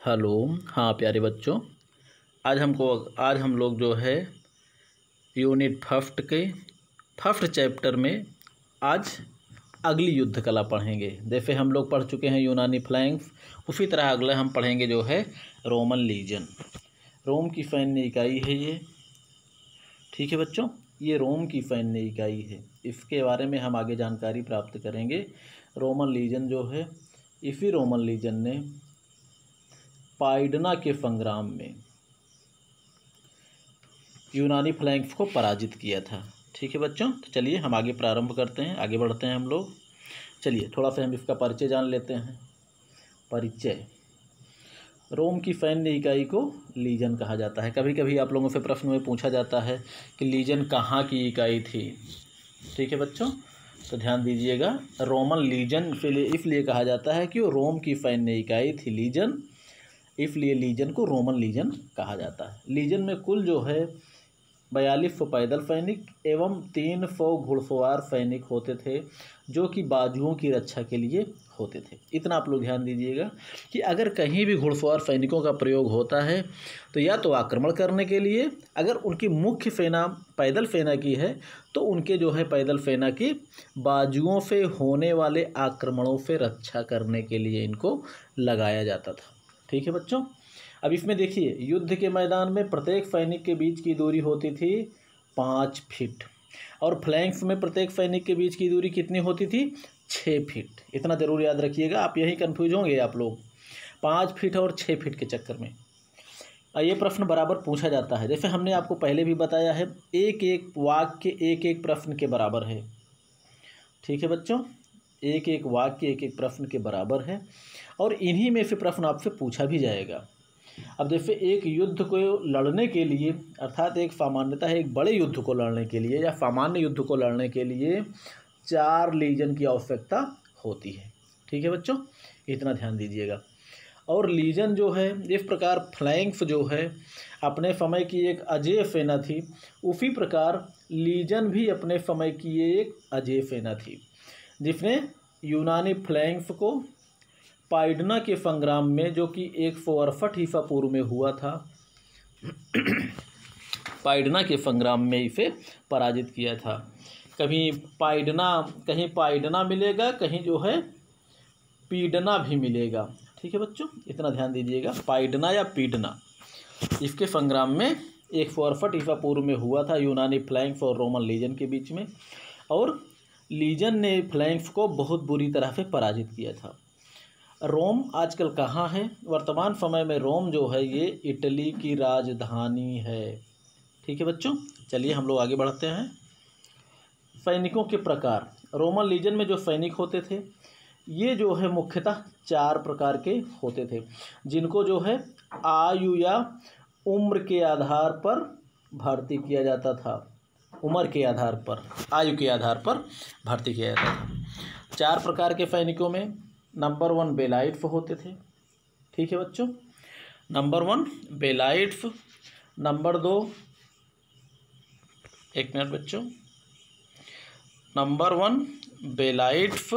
Hello. हाँ प्यारे बच्चों, आज हम लोग जो है यूनिट फर्स्ट के फर्स्ट चैप्टर में आज अगली युद्ध कला पढ़ेंगे। जैसे हम लोग पढ़ चुके हैं यूनानी फ्लैंक्स, उसी तरह अगला हम पढ़ेंगे जो है रोमन लीजन। रोम की सैन्य इकाई है ये, ठीक है बच्चों, ये रोम की सैन्य इकाई है। इसके बारे में हम आगे जानकारी प्राप्त करेंगे। रोमन लीजन जो है, इसी रोमन लीजन ने पाइडना के संग्राम में यूनानी फ्लैंक्स को पराजित किया था। ठीक है बच्चों, तो चलिए हम आगे प्रारंभ करते हैं, आगे बढ़ते हैं हम लोग। चलिए थोड़ा सा हम इसका परिचय जान लेते हैं। परिचय: रोम की सैन्य इकाई को लीजन कहा जाता है। कभी कभी आप लोगों से प्रश्न में पूछा जाता है कि लीजन कहाँ की इकाई थी। ठीक है बच्चों, तो ध्यान दीजिएगा, रोमन लीजन इसलिए कहा जाता है कि वो रोम की सैन्य इकाई थी लीजन, इसलिए लीजन को रोमन लीजन कहा जाता है। लीजन में कुल जो है 4200 पैदल सैनिक एवं 300 घुड़सवार सैनिक होते थे, जो कि बाजुओं की रक्षा के लिए होते थे। इतना आप लोग ध्यान दीजिएगा कि अगर कहीं भी घुड़सवार सैनिकों का प्रयोग होता है तो या तो आक्रमण करने के लिए, अगर उनकी मुख्य सेना पैदल सेना की है तो उनके जो है पैदल सेना की बाजुओं से होने वाले आक्रमणों से रक्षा करने के लिए इनको लगाया जाता था। ठीक है बच्चों, अब इसमें देखिए, युद्ध के मैदान में प्रत्येक सैनिक के बीच की दूरी होती थी 5 फीट, और फ्लैंक्स में प्रत्येक सैनिक के बीच की दूरी कितनी होती थी? 6 फीट। इतना ज़रूर याद रखिएगा, आप यही कन्फ्यूज होंगे आप लोग 5 फीट और 6 फीट के चक्कर में। ये प्रश्न बराबर पूछा जाता है। जैसे हमने आपको पहले भी बताया है, एक एक वाक्य एक एक प्रश्न के बराबर है। ठीक है बच्चों, एक एक वाक्य एक एक प्रश्न के बराबर है, और इन्हीं में से प्रश्न आपसे पूछा भी जाएगा। अब जैसे एक युद्ध को लड़ने के लिए, अर्थात एक सामान्यतः एक बड़े युद्ध को लड़ने के लिए या सामान्य युद्ध को लड़ने के लिए 4 लीजन की आवश्यकता होती है। ठीक है बच्चों, इतना ध्यान दीजिएगा। और लीजन जो है, इस प्रकार फ्लैंक्स जो है अपने समय की एक अजेय सेना थी, उसी प्रकार लीजन भी अपने समय की एक अजेय सेना थी, जिसने यूनानी फ्लैंक्स को पाइडना के संग्राम में, जो कि 168 ईसा पूर्व में हुआ था, पाइडना के संग्राम में इसे पराजित किया था। कहीं पाइडना मिलेगा, कहीं जो है पीडना भी मिलेगा। ठीक है बच्चों, इतना ध्यान दीजिएगा, पाइडना या पीडना, इसके संग्राम में 168 ईसा पूर्व में हुआ था यूनानी फ्लैंक्स और रोमन लीजन के बीच में, और लीजन ने फ्लैंक्स को बहुत बुरी तरह से पराजित किया था। रोम आजकल कहाँ है? वर्तमान समय में रोम जो है ये इटली की राजधानी है। ठीक है बच्चों, चलिए हम लोग आगे बढ़ते हैं। सैनिकों के प्रकार: रोमन लीजन में जो सैनिक होते थे ये जो है मुख्यतः 4 प्रकार के होते थे, जिनको जो है आयु या उम्र के आधार पर भर्ती किया जाता था। उम्र के आधार पर, आयु के आधार पर भर्ती किया जाता था। 4 प्रकार के सैनिकों में नंबर 1 बेलाइट्स होते थे। ठीक है बच्चों, नंबर 1 बेलाइट्स, नंबर 2, एक मिनट बच्चों, नंबर 1 बेलाइट्स,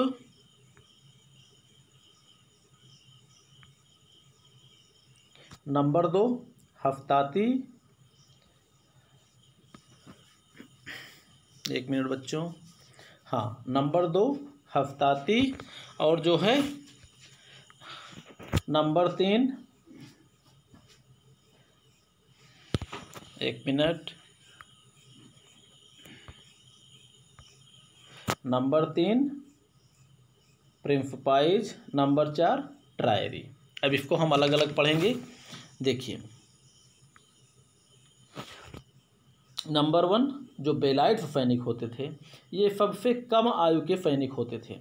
नंबर 2 हफ्ताती, एक मिनट बच्चों, हाँ, नंबर 2 हफ्ताती, और जो है नंबर 3, एक मिनट, नंबर 3 प्रिंसिपाइज, नंबर 4 ट्रायरी। अब इसको हम अलग अलग पढ़ेंगे। देखिए, नंबर 1 जो बेलाइट सैनिक होते थे ये सबसे कम आयु के सैनिक होते थे।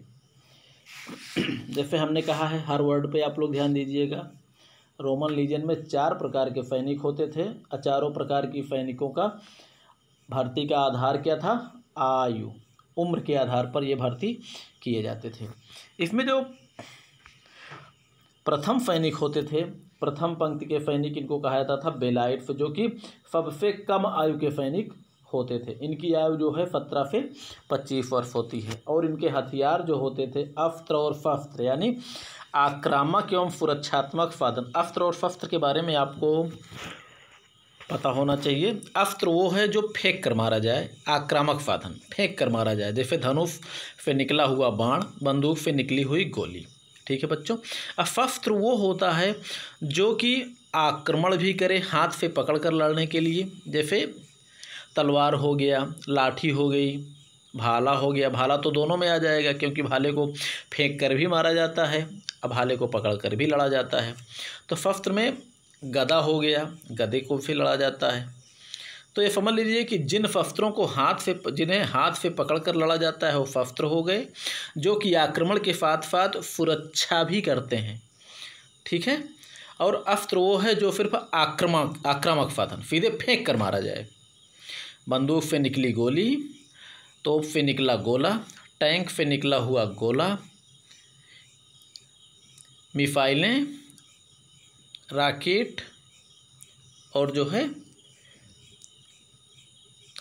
जैसे हमने कहा है, हर वर्ड पे आप लोग ध्यान दीजिएगा। रोमन लीजन में 4 प्रकार के सैनिक होते थे, और चारों प्रकार की सैनिकों का भर्ती का आधार क्या था? आयु, उम्र के आधार पर ये भर्ती किए जाते थे। इसमें जो प्रथम सैनिक होते थे, प्रथम पंक्ति के सैनिक, इनको कहा जाता था बेलाइट्स, जो कि सबसे कम आयु के सैनिक होते थे। इनकी आयु जो है 17 से 25 वर्ष होती है, और इनके हथियार जो होते थे अस्त्र और शस्त्र, यानी आक्रामक एवं सुरक्षात्मक साधन। अस्त्र और शस्त्र के बारे में आपको पता होना चाहिए। अस्त्र वो है जो फेंक कर मारा जाए, आक्रामक साधन फेंक कर मारा जाए, जैसे धनुष से निकला हुआ बाण, बंदूक से निकली हुई गोली। ठीक है बच्चों। अब शस्त्र वो होता है जो कि आक्रमण भी करे हाथ से पकड़ कर लड़ने के लिए, जैसे तलवार हो गया, लाठी हो गई, भाला हो गया। भाला तो दोनों में आ जाएगा क्योंकि भाले को फेंक कर भी मारा जाता है, अब भाले को पकड़ कर भी लड़ा जाता है। तो शस्त्र में गदा हो गया, गदे को भी लड़ा जाता है। तो ये समझ लीजिए कि जिन्हें हाथ से पकड़ कर लड़ा जाता है वो शस्त्र हो गए, जो कि आक्रमण के साथ साथ सुरक्षा भी करते हैं। ठीक है। और अस्त्र वो है जो सिर्फ आक्रामक साधन, सीधे फेंक कर मारा जाए। बंदूक से निकली गोली, तोप से निकला गोला, टैंक से निकला हुआ गोला, मिसाइलें, रॉकेट और जो है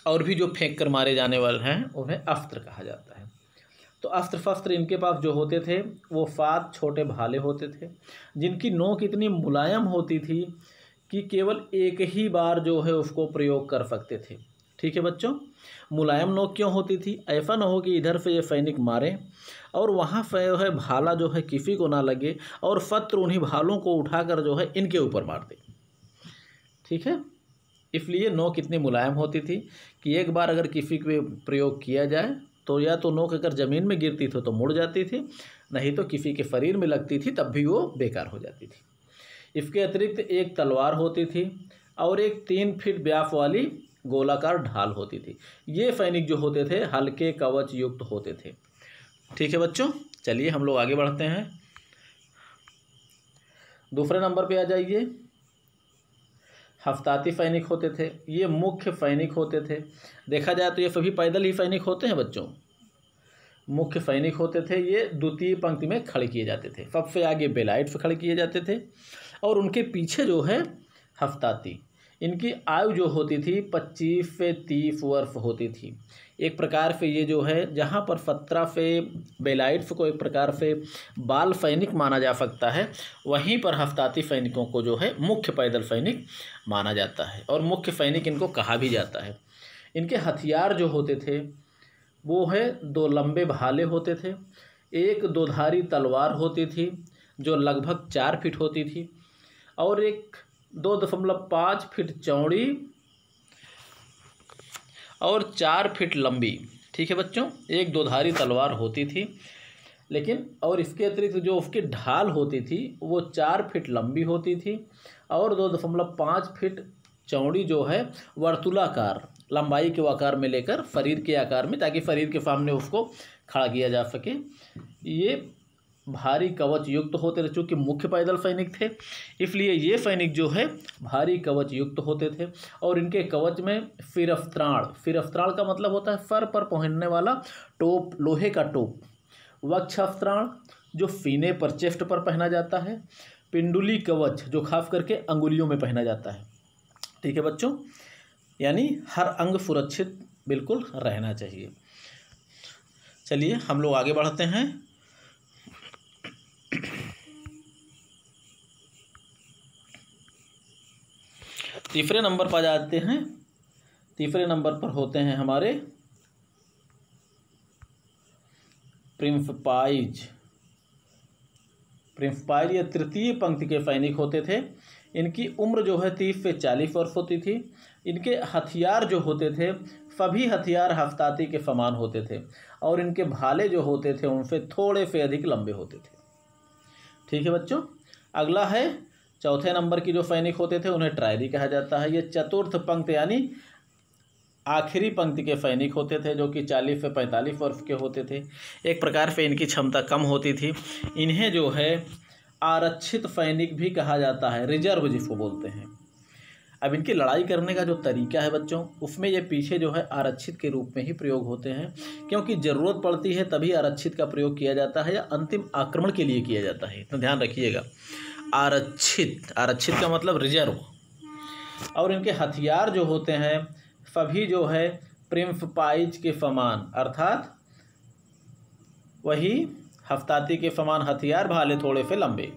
और भी जो फेंक कर मारे जाने वाले हैं उन्हें अस्त्र कहा जाता है। तो अस्त्र शस्त्र इनके पास जो होते थे वो 7 छोटे भाले होते थे, जिनकी नोक इतनी मुलायम होती थी कि केवल एक ही बार जो है उसको प्रयोग कर सकते थे। ठीक है बच्चों। मुलायम नोक क्यों होती थी? ऐसा न हो कि इधर से ये सैनिक मारे और वहाँ से जो है भाला जो है किसी को ना लगे और शत्रु उन्हीं भालों को उठाकर जो है इनके ऊपर मार दे। ठीक है। इसलिए नोक इतनी मुलायम होती थी कि एक बार अगर किसी पे प्रयोग किया जाए तो या तो नोक अगर ज़मीन में गिरती थी तो मुड़ जाती थी, नहीं तो किसी के शरीर में लगती थी तब भी वो बेकार हो जाती थी। इसके अतिरिक्त एक तलवार होती थी और एक 3 फीट व्यास वाली गोलाकार ढाल होती थी। ये सैनिक जो होते थे हल्के कवच युक्त होते थे। ठीक है बच्चों। चलिए हम लोग आगे बढ़ते हैं। दूसरे नंबर पे आ जाइए। हफ्ताती सैनिक होते थे, ये मुख्य सैनिक होते थे। देखा जाए तो ये सभी पैदल ही सैनिक होते हैं बच्चों। मुख्य सैनिक होते थे, ये द्वितीय पंक्ति में खड़े किए जाते थे, सबसे आगे बेलाइट खड़े किए जाते थे और उनके पीछे जो है हफ्ताती। इनकी आयु जो होती थी 25 से 30 वर्ष होती थी। एक प्रकार से ये जो है जहाँ पर 17 से बेलाइट्स को एक प्रकार से बाल सैनिक माना जा सकता है, वहीं पर हफ्ताती सैनिकों को जो है मुख्य पैदल सैनिक माना जाता है और मुख्य सैनिक इनको कहा भी जाता है। इनके हथियार जो होते थे वो है 2 लंबे भाले होते थे, एक 2धारी तलवार होती थी जो लगभग 4 फीट होती थी और एक 2.5 फीट चौड़ी और 4 फीट लंबी। ठीक है बच्चों। एक 2धारी तलवार होती थी, लेकिन और इसके अतिरिक्त जो उसकी ढाल होती थी वो 4 फीट लंबी होती थी और 2.5 फीट चौड़ी जो है वर्तुलाकार लंबाई के आकार में लेकर शरीर के आकार में, ताकि शरीर के सामने उसको खड़ा किया जा सके। ये भारी कवच युक्त होते थे। चूँकि मुख्य पैदल सैनिक थे इसलिए ये सैनिक जो है भारी कवच युक्त होते थे और इनके कवच में फिरस्त्राण का मतलब होता है सर पर पहनने वाला टोप, लोहे का टोप। वक्षस्त्राण जो सीने पर, चेस्ट पर पहना जाता है। पिंडुली कवच जो खास करके अंगुलियों में पहना जाता है। ठीक है बच्चों। यानी हर अंग सुरक्षित बिल्कुल रहना चाहिए। चलिए हम लोग आगे बढ़ते हैं। तीसरे नंबर पर जाते हैं। तीसरे नंबर पर होते हैं हमारे प्रिंसपाइज। ये तृतीय पंक्ति के सैनिक होते थे। इनकी उम्र जो है 30 से 40 वर्ष होती थी। इनके हथियार जो होते थे सभी हथियार हफ्ताती के समान होते थे और इनके भाले जो होते थे उनसे थोड़े से अधिक लंबे होते थे। ठीक है बच्चों। अगला है चौथे नंबर की जो सैनिक होते थे उन्हें ट्रायरी कहा जाता है। ये चतुर्थ पंक्ति यानी आखिरी पंक्ति के सैनिक होते थे जो कि 40 से 45 वर्ष के होते थे। एक प्रकार से इनकी क्षमता कम होती थी। इन्हें जो है आरक्षित सैनिक भी कहा जाता है, रिजर्व जिसको बोलते हैं। अब इनकी लड़ाई करने का जो तरीका है बच्चों उसमें ये पीछे जो है आरक्षित के रूप में ही प्रयोग होते हैं, क्योंकि ज़रूरत पड़ती है तभी आरक्षित का प्रयोग किया जाता है या अंतिम आक्रमण के लिए किया जाता है। तो ध्यान रखिएगा, आरक्षित का मतलब रिजर्व। और इनके हथियार जो होते हैं सभी जो है प्रिंसपाइज के समान, अर्थात वही हफ्ताती के समान हथियार भाले थोड़े से लंबे।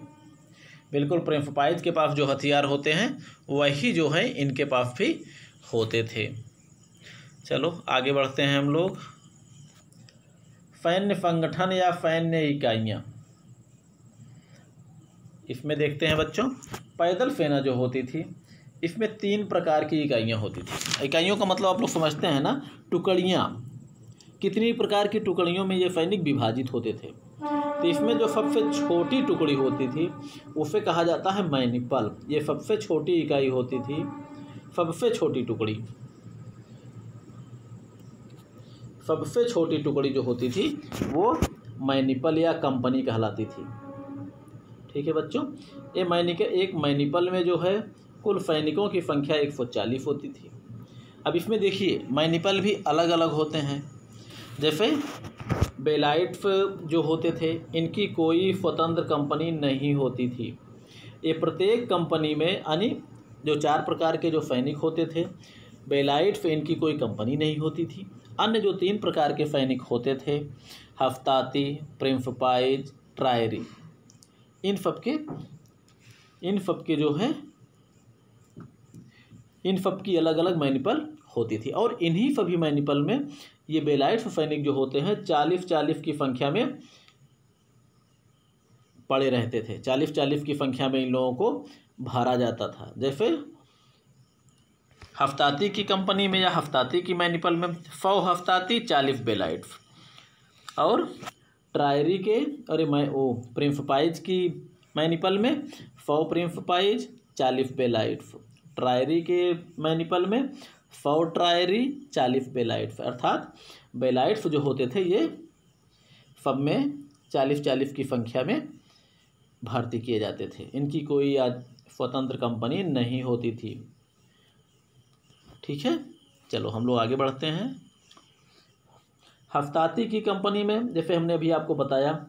बिल्कुल प्रिंसिपाइज के पास जो हथियार होते हैं वही जो है इनके पास भी होते थे। चलो आगे बढ़ते हैं हम लोग। सैन्य संगठन या सैन्य इकाइयाँ, इसमें देखते हैं बच्चों, पैदल सेना जो होती थी इसमें 3 प्रकार की इकाइयाँ होती थी। इकाइयों का मतलब आप लोग समझते हैं ना, टुकड़ियाँ। कितनी प्रकार की टुकड़ियों में ये सैनिक विभाजित होते थे। तो इसमें जो सबसे छोटी टुकड़ी होती थी उसे कहा जाता है मैनिपल। ये सबसे छोटी इकाई होती थी, सबसे छोटी टुकड़ी। सबसे छोटी टुकड़ी जो होती थी वो मैनिपल या कंपनी कहलाती थी। ठीक है बच्चों, एक मैनिपल में जो है कुल सैनिकों की संख्या 140 होती थी। अब इसमें देखिए मैनिपल भी अलग अलग होते हैं। जैसे बेलाइट्स जो होते थे इनकी कोई स्वतंत्र कंपनी नहीं होती थी। ये प्रत्येक कंपनी में यानी जो 4 प्रकार के जो सैनिक होते थे, बेलाइट्स इनकी कोई कंपनी नहीं होती थी। अन्य जो 3 प्रकार के सैनिक होते थे, हफ्ताती, प्रिंसिपाइज, ट्रायरी, इन सब की अलग अलग मैनिपल होती थी। और इन्हीं सभी मैनिपल में ये बेलाइट्स सैनिक जो होते हैं 40-40 की संख्या में पड़े रहते थे। 40-40 की संख्या में इन लोगों को भरा जाता था। जैसे हफ्ताती की कंपनी में या हफ्ताती की मैनिपल में 100 हफ्ताती 40 बेलाइट्स, और ट्रायरी के प्रिंसिपाइज की मैनिपल में 100 प्रिंसिपाइज 40 बेलाइट्स, ट्रायरी के मैनिपल में 100 ट्रायरी 40 बेलाइट्स। अर्थात बेलाइट्स जो होते थे ये सब में 40-40 की संख्या में भर्ती किए जाते थे। इनकी कोई स्वतंत्र कंपनी नहीं होती थी। ठीक है, चलो हम लोग आगे बढ़ते हैं। हफ्ताती की कंपनी में जैसे हमने अभी आपको बताया,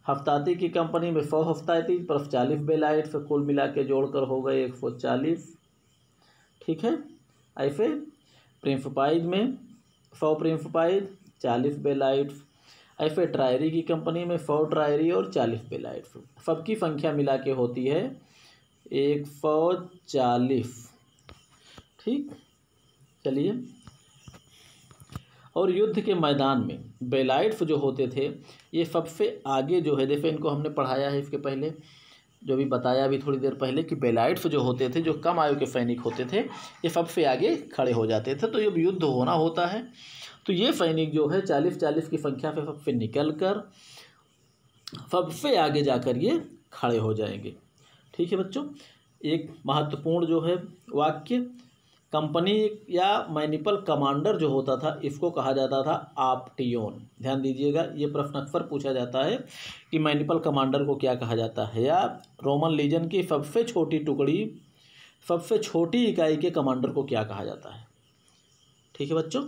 हफ्ताती की कंपनी में 100 हफ्ताती प्लस 40 बेलाइट्स, कुल मिला के जोड़कर हो गए 140। ठीक है, ऐसे प्रिंसिपाइज में 100 प्रिंसिपाइज 40 बेलाइट्स, ऐसे ट्रायरी की कंपनी में 100 ट्रायरी और 40 बेलाइट्स, सबकी संख्या मिला के होती है 140। ठीक, चलिए। और युद्ध के मैदान में बेलाइट्स जो होते थे ये सबसे आगे जो है, जैसे इनको हमने पढ़ाया है इसके पहले, जो भी बताया अभी थोड़ी देर पहले, कि बेलाइट्स जो होते थे, जो कम आयु के सैनिक होते थे, ये सबसे आगे खड़े हो जाते थे। तो जब युद्ध होना होता है तो ये सैनिक जो है 40-40 की संख्या से सबसे निकल कर सबसे आगे जाकर ये खड़े हो जाएंगे। ठीक है बच्चों, एक महत्वपूर्ण जो है वाक्य, कंपनी या मैनिपल कमांडर जो होता था इसको कहा जाता था आप्टियोन। ध्यान दीजिएगा, ये प्रश्न अक्सर पूछा जाता है कि मैनिपल कमांडर को क्या कहा जाता है, या रोमन लीजन की सबसे छोटी टुकड़ी, सबसे छोटी इकाई के कमांडर को क्या कहा जाता है। ठीक है बच्चों,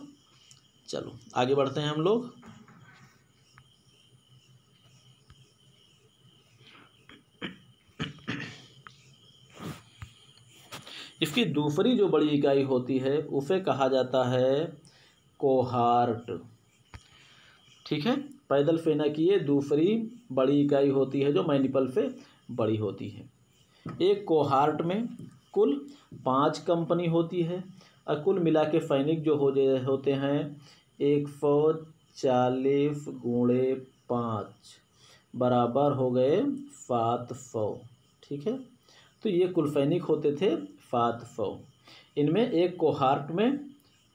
चलो आगे बढ़ते हैं हम लोग। इसकी दूसरी जो बड़ी इकाई होती है उसे कहा जाता है कोहार्ट। ठीक है, पैदल सेना की ये दूसरी बड़ी इकाई होती है जो मैनिपल से बड़ी होती है। एक कोहार्ट में कुल 5 कंपनी होती है और कुल मिला के सैनिक जो होते हैं 140 गुणे 5 बराबर हो गए 700। ठीक है, तो ये कुल सैनिक होते थे 700। इनमें एक कोहार्ट में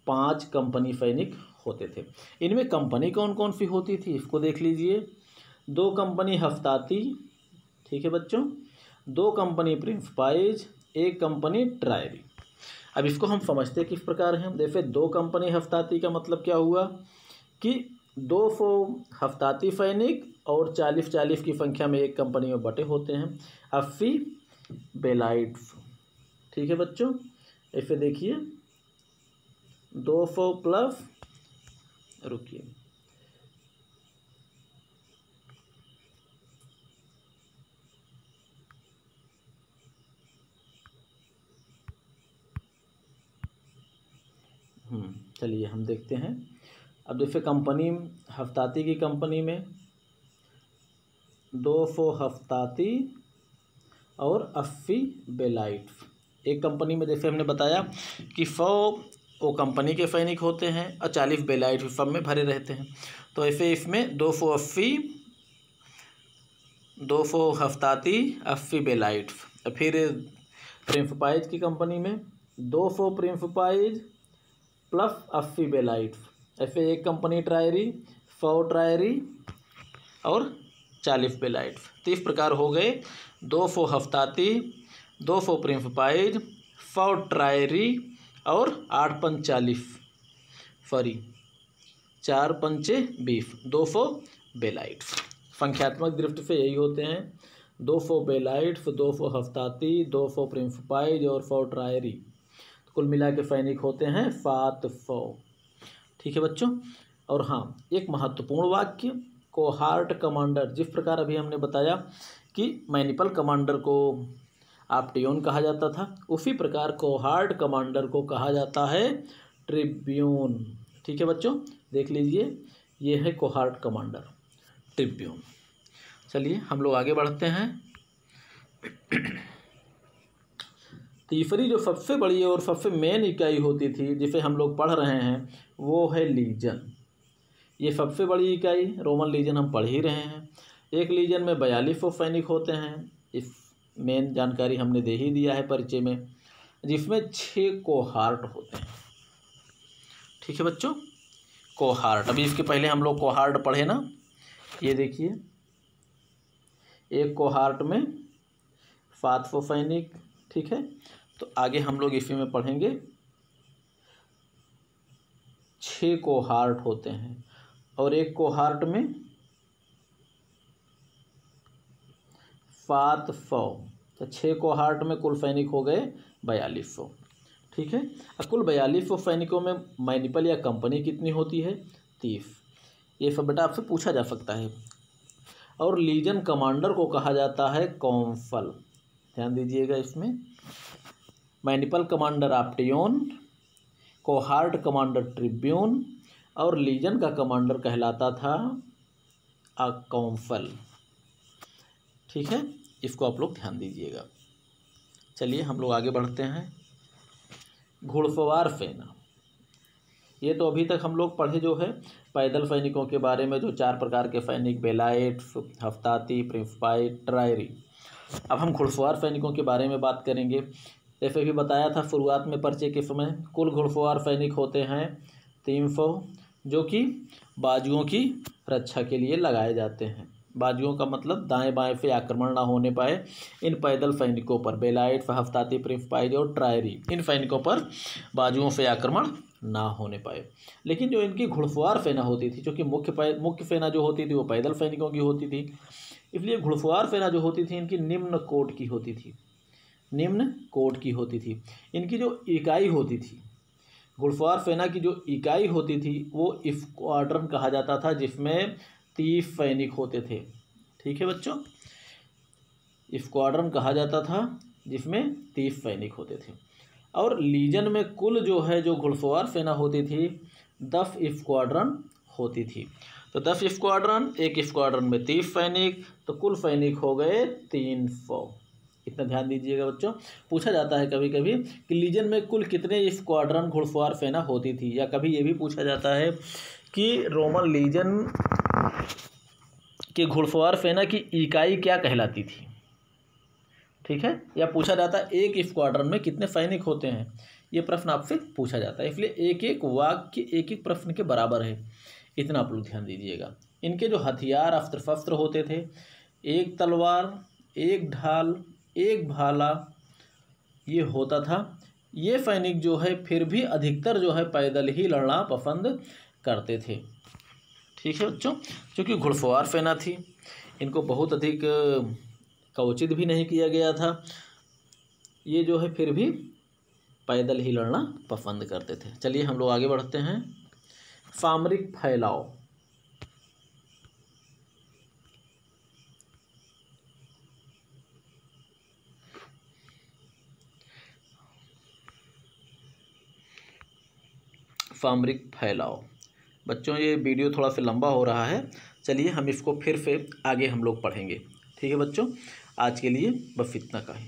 5 कंपनी सैनिक होते थे। इनमें कंपनी कौन कौन सी होती थी इसको देख लीजिए। 2 कंपनी हफ्ताती, ठीक है बच्चों, 2 कंपनी प्रिंसिपाइज, 1 कंपनी ट्रायरी। अब इसको हम समझते किस प्रकार हैं। जैसे 2 कंपनी हफ्ताती का मतलब क्या हुआ कि 200 हफ्ताती सैनिक और 40-40 की संख्या में एक कंपनी में बटे होते हैं 80 बेलाइट्स। ठीक है बच्चों, ऐसे देखिए 200 प्लस, रुकिए, चलिए हम देखते हैं अब जैसे कंपनी हफ्ताती की कंपनी में 200 हफ्ताती और 80 बेलाइट। एक कंपनी में जैसे हमने बताया कि 100 वो कंपनी के सैनिक होते हैं और 40 बेलाइट सब में भरे रहते हैं। तो ऐसे इसमें 280 200 हफ्ताती 80 बेलाइट। फिर प्रिंसिपाइज की कंपनी में 200 प्रिंसिपाइज प्लस 80 बेलाइट। ऐसे एक कंपनी ट्रायरी 100 ट्रायरी और 40 बेलाइट। तो इस प्रकार हो गए 200 हफ्ताती 200 प्रिंसिपाइज 100 ट्रायरी और 8 पंच 40 सॉरी 4 पंचे 20 200 बेलाइट। संख्यात्मक दृष्टि से यही होते हैं 200 बेलाइट्स 200 हफ्ताती 200 प्रिंसिपाइज और 100 ट्रायरी। तो कुल मिला के सैनिक होते हैं 700। ठीक है बच्चों। और हाँ, एक महत्वपूर्ण वाक्य, कोहार्ट कमांडर, जिस प्रकार अभी हमने बताया कि मैनिपल कमांडर को ऑप्टियोन कहा जाता था, उसी प्रकार कोहार्ट कमांडर को कहा जाता है ट्रिब्यून। ठीक है बच्चों, देख लीजिए, ये है कोहार्ट कमांडर ट्रिब्यून। चलिए हम लोग आगे बढ़ते हैं। तीसरी जो सबसे बड़ी और सबसे मेन इकाई होती थी जिसे हम लोग पढ़ रहे हैं वो है लीजन। ये सबसे बड़ी इकाई रोमन लीजन हम पढ़ ही रहे हैं। एक लीजन में 4200 सैनिक होते हैं। इस मेन जानकारी हमने दे ही दिया है परिचय में, जिसमें 6 कोहार्ट होते हैं। ठीक है बच्चों, कोहार्ट। अभी इसके पहले हम लोग कोहार्ट पढ़े ना, ये देखिए, एक कोहार्ट में 700 सैनिक। ठीक है, तो आगे हम लोग इसी में पढ़ेंगे 6 कोहार्ट होते हैं और एक कोहार्ट में 700। तो 6 कोहार्ट में कुल सैनिक हो गए 4200। ठीक है, अब कुल 4200 सैनिकों में मैनिपल या कंपनी कितनी होती है? 30। ये सब बेटा आपसे पूछा जा सकता है। और लीजन कमांडर को कहा जाता है कॉन्सल। ध्यान दीजिएगा इसमें, Manipal commander ऑप्टियोन, cohort commander Tribune और लीजन का कमांडर कहलाता था कॉन्सल। ठीक है, इसको आप लोग ध्यान दीजिएगा। चलिए हम लोग आगे बढ़ते हैं। घुड़सवार सेना, ये तो अभी तक हम लोग पढ़े जो है पैदल सैनिकों के बारे में, जो 4 प्रकार के सैनिक, बेलाइट, हफ्ताती, प्रिंसिपाइज, ट्रायरी। अब हम घुड़सवार सैनिकों के बारे में बात करेंगे। जैसे भी बताया था शुरुआत में परिचय के समय, कुल घुड़सवार सैनिक होते हैं 300, जो कि बाजुओं की रक्षा के लिए लगाए जाते हैं। बाजुओं का मतलब दाएं बाएं से आक्रमण ना होने पाए इन पैदल सैनिकों पर, बेलाइट, हफ्ताती, प्रिंसिपाइज और ट्रायरी, इन सैनिकों पर बाजुओं से आक्रमण ना होने पाए। लेकिन जो इनकी घुड़सवार सेना होती थी, जो कि मुख्य सेना जो होती थी वो पैदल सैनिकों की होती थी, इसलिए घुड़सवार सेना जो होती थी इनकी निम्न कोट की होती थी। निम्न कोट की होती थी। इनकी जो इकाई होती थी, घुड़सवार सेना की जो इकाई होती थी वो स्क्वाड्रन कहा जाता था, जिसमें 30 सैनिक होते थे। ठीक है बच्चों, स्क्वाड्रन कहा जाता था जिसमें 30 सैनिक होते थे। और लीजन में कुल जो है जो घुड़सवार सेना होती थी 10 स्क्वाड्रन होती थी। तो 10 स्क्वाड्रन, एक स्क्वाड्रन में 30 सैनिक, तो कुल सैनिक हो गए 300। इतना ध्यान दीजिएगा बच्चों। पूछा जाता है कभी कभी कि लीजन में कुल कितने स्क्वाड्रन घुड़सवार सेना होती थी, या कभी ये भी पूछा जाता है कि रोमन लीजन की घुड़सवार सेना की इकाई क्या कहलाती थी। ठीक है, या पूछा जाता है एक स्क्वाड्रन में कितने सैनिक होते हैं, ये प्रश्न आपसे पूछा जाता है। इसलिए एक एक वाक्य एक एक प्रश्न के बराबर है, इतना आप लोग ध्यान दीजिएगा। इनके जो हथियार अस्त्र शस्त्र होते थे, एक तलवार, एक ढाल, एक भाला, ये होता था। ये सैनिक जो है फिर भी अधिकतर जो है पैदल ही लड़ना पसंद करते थे। ठीक है बच्चों, क्योंकि घुड़सवार सेना थी, इनको बहुत अधिक कवचित भी नहीं किया गया था, ये जो है फिर भी पैदल ही लड़ना पसंद करते थे। चलिए हम लोग आगे बढ़ते हैं। सामरिक फैलाव, सामरिक फैलाव बच्चों ये वीडियो थोड़ा सा लंबा हो रहा है, चलिए हम इसको फिर से आगे हम लोग पढ़ेंगे। ठीक है बच्चों, आज के लिए बस इतना का ही।